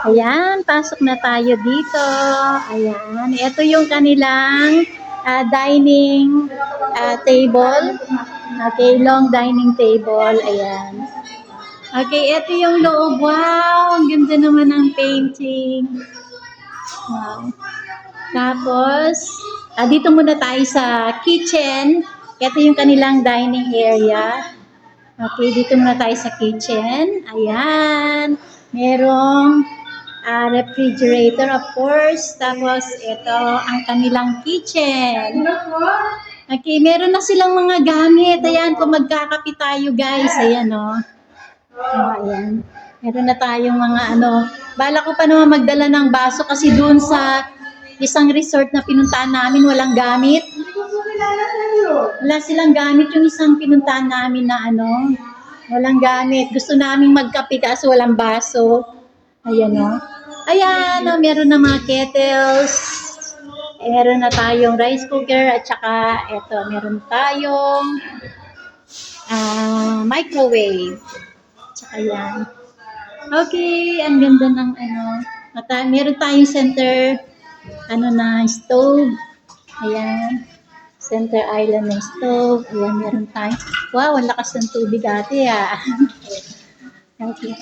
Ayan, pasok na tayo dito. Ayan, ito yung kanilang dining table. Okay, long dining table. Ayan. Okay, ito yung loob. Wow, ang ganda naman ng painting. Wow. Tapos, dito muna tayo sa kitchen. Ito yung kanilang dining area. Okay, dito muna tayo sa kitchen. Ayan. Merong refrigerator, of course. Tapos, ito ang kanilang kitchen. Okay, meron na silang mga gamit. Ayan, kung magkakape tayo, guys. Ayan, o. Ayan. Meron na tayong mga bala ko pa naman magdala ng baso kasi doon sa isang resort na pinuntahan namin, walang gamit. Wala silang gamit yung isang pinuntahan namin na walang gamit. Gusto naming magkape kasi walang baso. Ayan o. Ayan o, meron na mga kettles. Meron na tayong rice cooker at saka eto, meron tayong microwave. Tsaka yan. Okay, ang ganda ng meron tayong center na stove. Ayan. Center island ng stove. Ayan, meron tayong. Wow, ang lakas ng tubig ate Okay.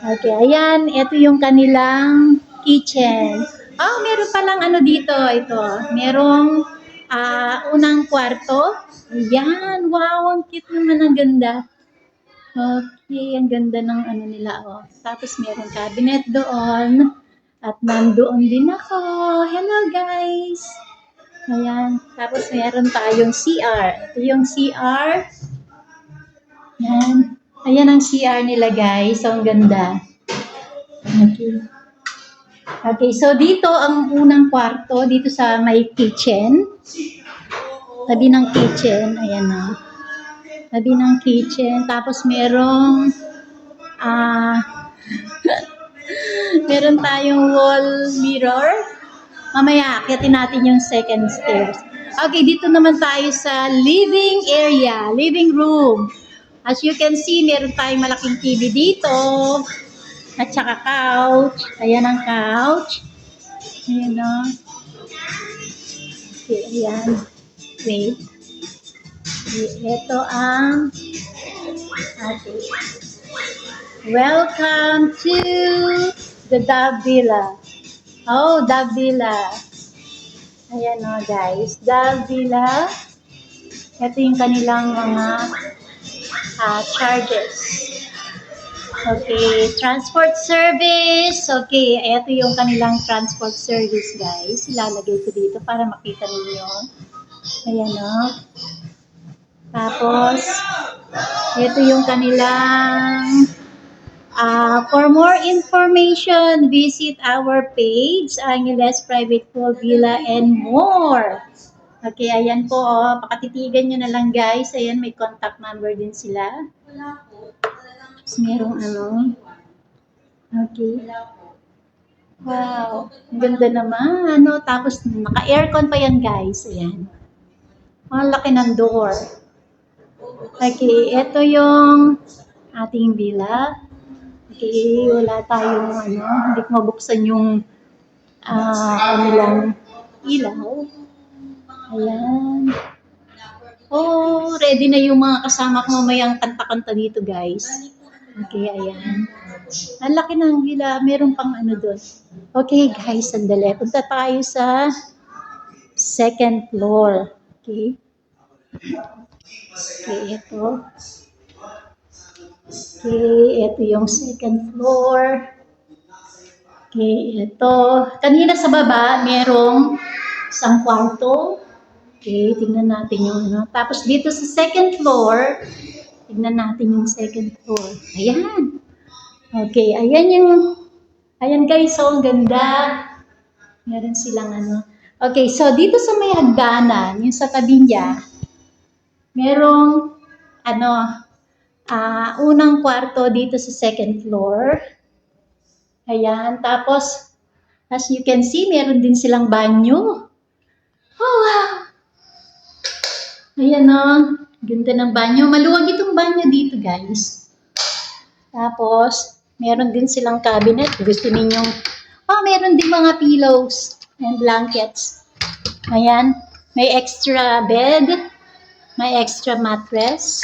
Okay, ayan. Ito yung kanilang kitchen. Meron palang dito. Ito. Merong unang kwarto. Ayan. Wow, ang cute naman. Ang ganda. Okay, ang ganda ng nila. Tapos meron cabinet doon. At nandoon din ako. Hello guys. Ayan. Tapos meron tayong CR. Ito yung CR. Ayan. Ayan ang CR nila guys. So, ang ganda. Okay. Okay, so dito ang unang kwarto. Dito sa may kitchen. Tabi ng kitchen. Ayan o. Tabi ng kitchen. Tapos merong meron tayong wall mirror. Mamaya, akitin natin yung second stairs. Okay, dito naman tayo sa living area. Living room. As you can see, meron tayong malaking TV dito. At saka couch. Ayan ang couch. Ayan o. Okay, ayan. Wait. Ito ang okay. Welcome to the Dove Villa. Oh, Dove Villa. Ayan o guys. Dove Villa. Ito yung kanilang mga charges. Okay. Transport service. Okay. Ito yung kanilang transport service guys. Ilalagay ko dito para makita ninyo. Ayan o. Tapos, ito yung kanilang for more information, visit our page, Angeles Private Pool Villa and more. Okay, ayan po. Pakatitigan nyo na lang guys. Ayan, may contact number din sila. Tapos merong Okay. Wow. Ang ganda naman. Tapos naka-aircon pa yan guys. Ayan. Ang laki ng door. Okay, ito yung ating villa. Okay, wala tayong hindi ko mabuksan yung kanilang ilaw. Ayan. Oh, ready na yung mga kasama ko mamayang kanta-kanta dito, guys. Okay, ayan. Ang laki ng villa. Meron pang doon. Okay, guys, sandali. Punta tayo sa second floor. Okay. Okay, ito. Okay, ito yung second floor. Okay, ito. Kanina sa baba, merong isang kwarto. Okay, tingnan natin yung Tapos dito sa second floor, tingnan natin yung second floor. Ayan. Okay, ayan guys, so ang ganda. Meron silang Okay, so dito sa may hagdanan, yung sa tabi niya, merong unang kwarto dito sa second floor. Ayan, tapos as you can see, meron din silang banyo. Oh, wow! Ayan ganda ng banyo. Maluwag itong banyo dito, guys. Tapos, Meron din silang cabinet. Gusto ninyong, meron din mga pillows and blankets. Ayan. May extra bed. May extra mattress.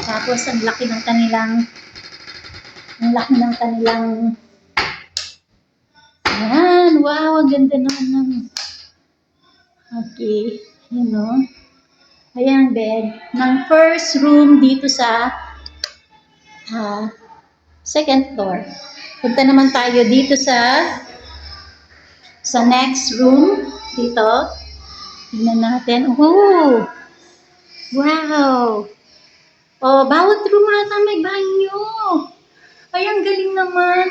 Tapos, ang laki ng kanilang, ayan, wow, ang ganda naman ng, okay, ayan, bed, ng first room dito sa, second floor. Punta naman tayo dito sa next room, dito, tingnan natin, oh, wow, oh, bawat room ata may banyo. Ay, ang galing naman.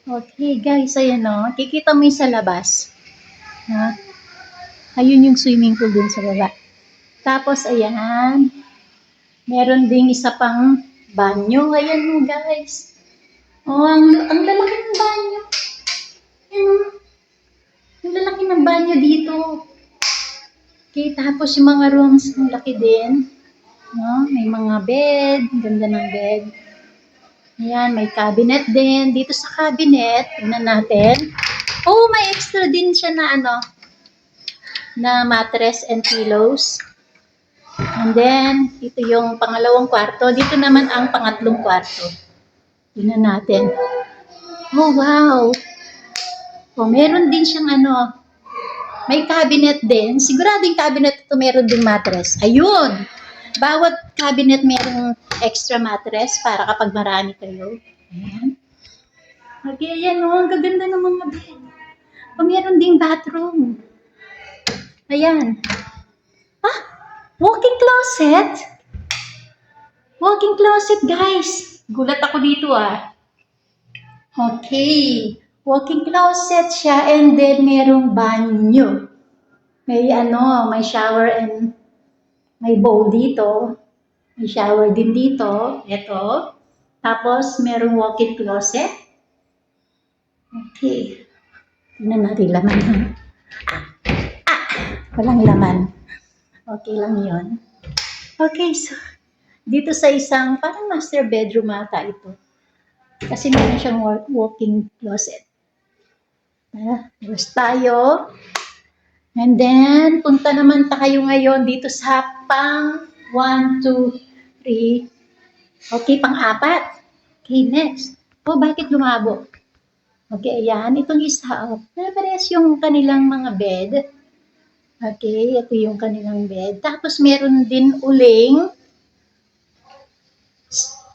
Okay, guys, ayan o. Kikita mo yung sa labas. Ha? Ayun yung swimming pool dun sa baba. Tapos, ayan. Meron ding isa pang banyo. Ayan mo, guys. Oh, ang lalaki ng banyo. Ayan. Ang lalaki ng banyo dito. Okay, tapos yung mga rooms, ang laki din. No? May mga bed. Ganda ng bed. Ayan, may cabinet din. Dito sa cabinet, tingnan natin. Oh, may extra din siya na na mattress and pillows. And then, ito yung pangalawang kwarto. Dito naman ang pangatlong kwarto. Tingnan natin. Oh, wow. Oh, meron din siyang may cabinet din. Siguradong cabinet ito meron din mattress. Ayun! Bawat cabinet merong extra mattress para kapag marami kayo. Ayan. Okay, ayan o. Ang gaganda ng mga bed. O, meron ding bathroom. Ayan. Walk-in closet. Walk-in closet, guys. Gulat ako dito Okay. Walk-in closet siya and then merong banyo. May may shower and may bowl dito. May shower din dito. Ito. Tapos, merong walk-in closet. Okay. Tingnan natin laman. Walang laman. Okay lang yon. Okay, so, dito sa isang, parang master bedroom ata ito. Kasi meron siyang walk-in closet. Tapos tayo. And then, punta naman tayo ngayon dito sa pang 1, 2, 3. Okay, pang-apat. Okay, next. Oh, bakit lumabo? Okay, ayan. Itong isa. Parehas yung kanilang mga bed. Okay, ito yung kanilang bed. Tapos, meron din uling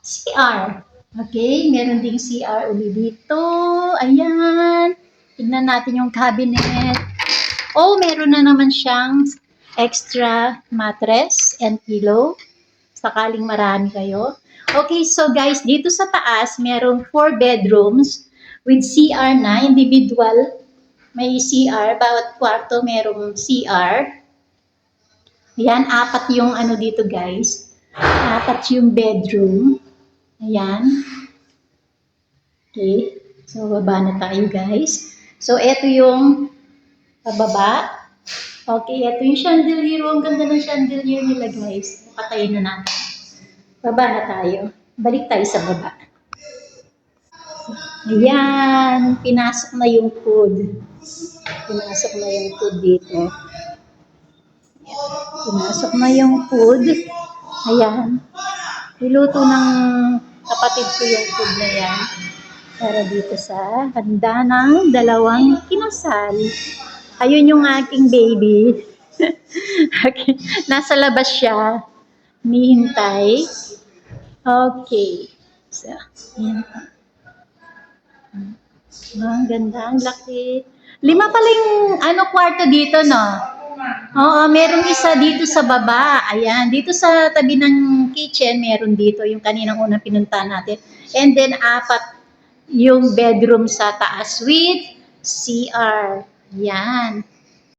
CR. Okay, meron ding CR uli dito. Ayan. Tignan natin yung cabinet. Oh, meron na naman siyang extra mattress and pillow. Sakaling marami kayo. Okay, so guys, dito sa taas, merong 4 bedrooms with CR na, individual. May CR, bawat kwarto merong CR. Ayan, 4 yung dito guys. 4 yung bedroom. Ayan. Okay, so baba na tayo guys. So, eto yung pababa. Okay, ito yung chandelier. Ang ganda ng chandelier nila, guys. Patayin na natin. Baba na tayo. Balik tayo sa baba. Ayan. Pinasok na yung food. Pinasok na yung food dito. Pinasok na yung food. Ayan. Niluto ng kapatid ko yung food na yan. Para dito sa handa ng 2 kinasal. Ayun yung aking baby. Okay. Nasa labas siya. Hinihintay. Okay. So, yan. Ang ganda. Ang laki. 5 pala yung kwarto dito, no? Oo, merong isa dito sa baba. Ayan. Dito sa tabi ng kitchen, meron dito. Yung kaninang unang pinunta natin. And then, 4 yung bedroom sa taas with CR. Yan.